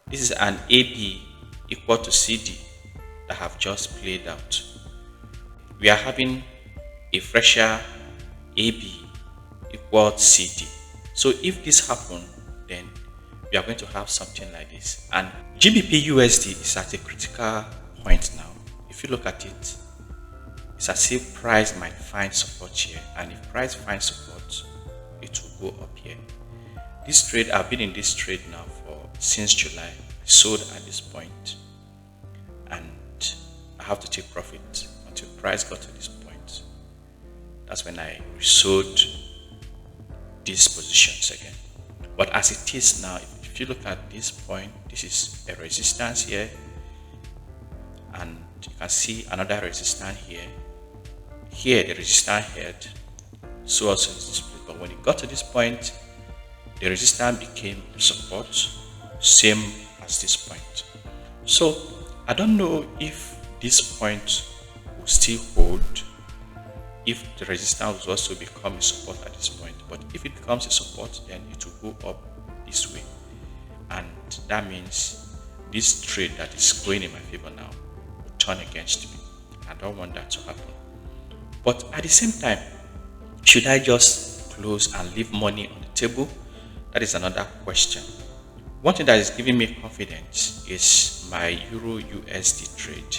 This is an AB equal to CD that have just played out. We are having a fresher AB equal CD. So if this happen, then we are going to have something like this. And GBPUSD is at a critical point now. If you look at it, it's as if price might find support here, and if price finds support, it will go up here. This trade, I've been in this trade now since July. I sold at this point, and I have to take profit until price got to this point. That's when I resold these positions again. But as it is now, if you look at this point, this is a resistance here, and you can see another resistance here. Here the resistance held, so also is this place. But when it got to this point, the resistance became support, same as this point. So I don't know if this point will still hold, if the resistance will also become a support at this point. But if it becomes a support, then it will go up this way, and that means this trade that is going in my favor now will turn against me. I don't want that to happen. But at the same time, should I just close and leave money on the table? That is another question. One thing that is giving me confidence is my Euro USD trade.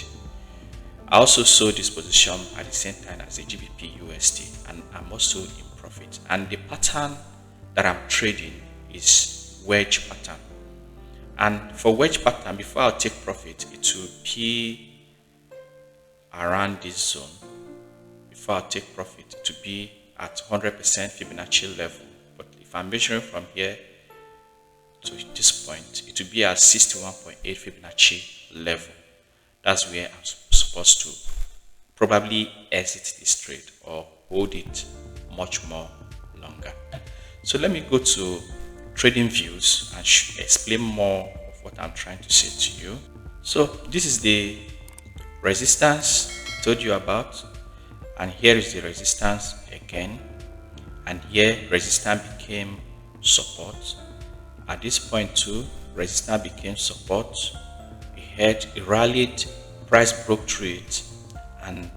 I also sold this position at the same time as a GBP USD, and I'm also in profit. And the pattern that I'm trading is wedge pattern. And for wedge pattern, before I take profit, it will be around this zone. Before I take profit, to be at 100% Fibonacci level. But if I'm measuring from here to this point, it will be at 61.8 Fibonacci level. That's where I'm supposed to probably exit this trade or hold it much more longer. So let me go to trading views and explain more of what I'm trying to say to you. So this is the resistance I told you about, and here is the resistance again, and here resistance became support. At this point too, resistance became support. It rallied, price broke through it, and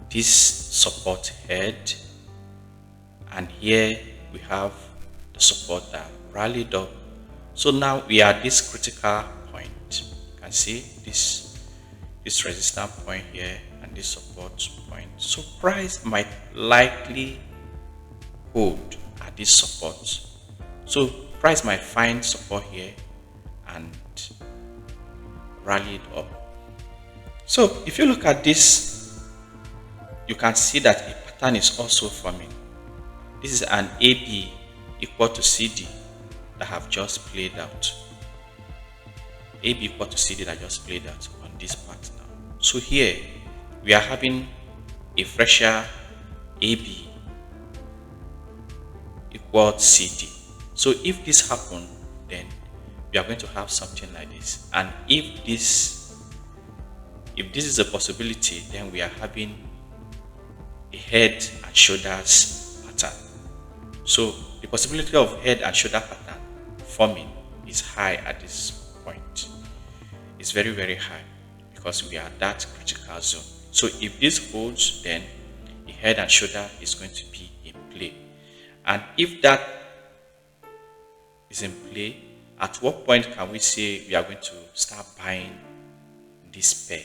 this support held, and here we have the support that rallied up. So now we are at this critical point. You can see this resistance point here and this support point. So price might likely hold at this support. So price might find support here and rally it up. So if you look at this, you can see that a pattern is also forming. This is an AB equal to CD that have just played out. AB equal to CD that just played out on this part now. So here we are having a fresher AB equal CD. So if this happens, then we are going to have something like this. And if this is a possibility, then we are having a head and shoulders pattern. So the possibility of head and shoulder pattern forming is high at this point. It's very, very high because we are at that critical zone. So if this holds, then the head and shoulder is going to be in play. And if that is in play, at what point can we say we are going to start buying this pair?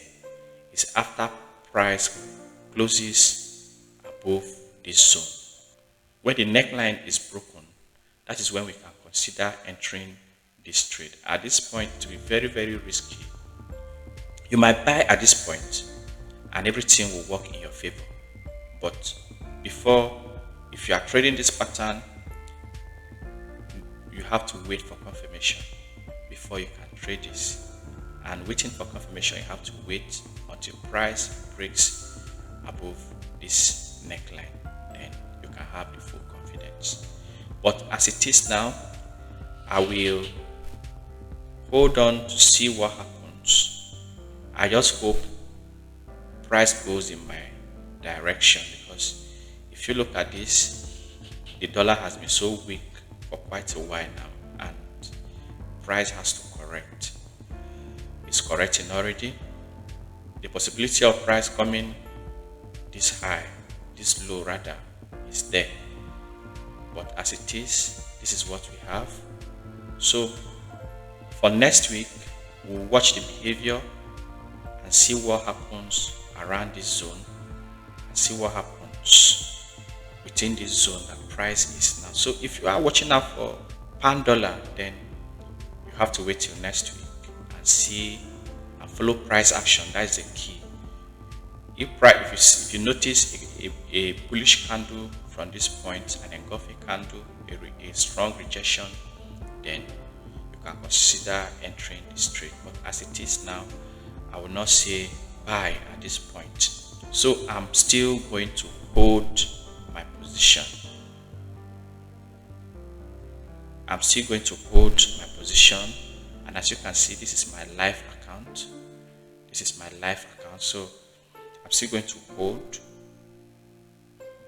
It's after price closes above this zone. When the neckline is broken, that is when we can consider entering this trade. At this point, it will be very, very risky. You might buy at this point and everything will work in your favor. But if you are trading this pattern, you have to wait for confirmation before you can trade this. And waiting for confirmation, you have to wait until price breaks above this neckline. Then you can have the full confidence. But as it is now, I will hold on to see what happens. I just hope price goes in my direction, because if you look at this, the dollar has been so weak for quite a while now, and price has to correct. It's correcting already. The possibility of price coming this high, this low rather, is there. But as it is, this is what we have. So for next week, we'll watch the behavior and see what happens around this zone and see what happens within this zone that price is now. So if you are watching out for pound dollar, then you have to wait till next week and see and follow price action. That is the key. If you notice a bullish candle from this point, an engulfing candle, a strong rejection, then you can consider entering this trade. But as it is now, I will not say buy at this point. So I'm still going to hold my position. I'm still going to hold my position, and as you can see, this is my live account. This is my live account. So I'm still going to hold,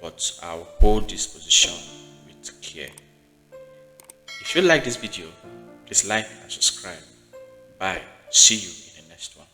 but I'll hold this position with care. If you like this video, please like and subscribe. Bye. See you in the next one.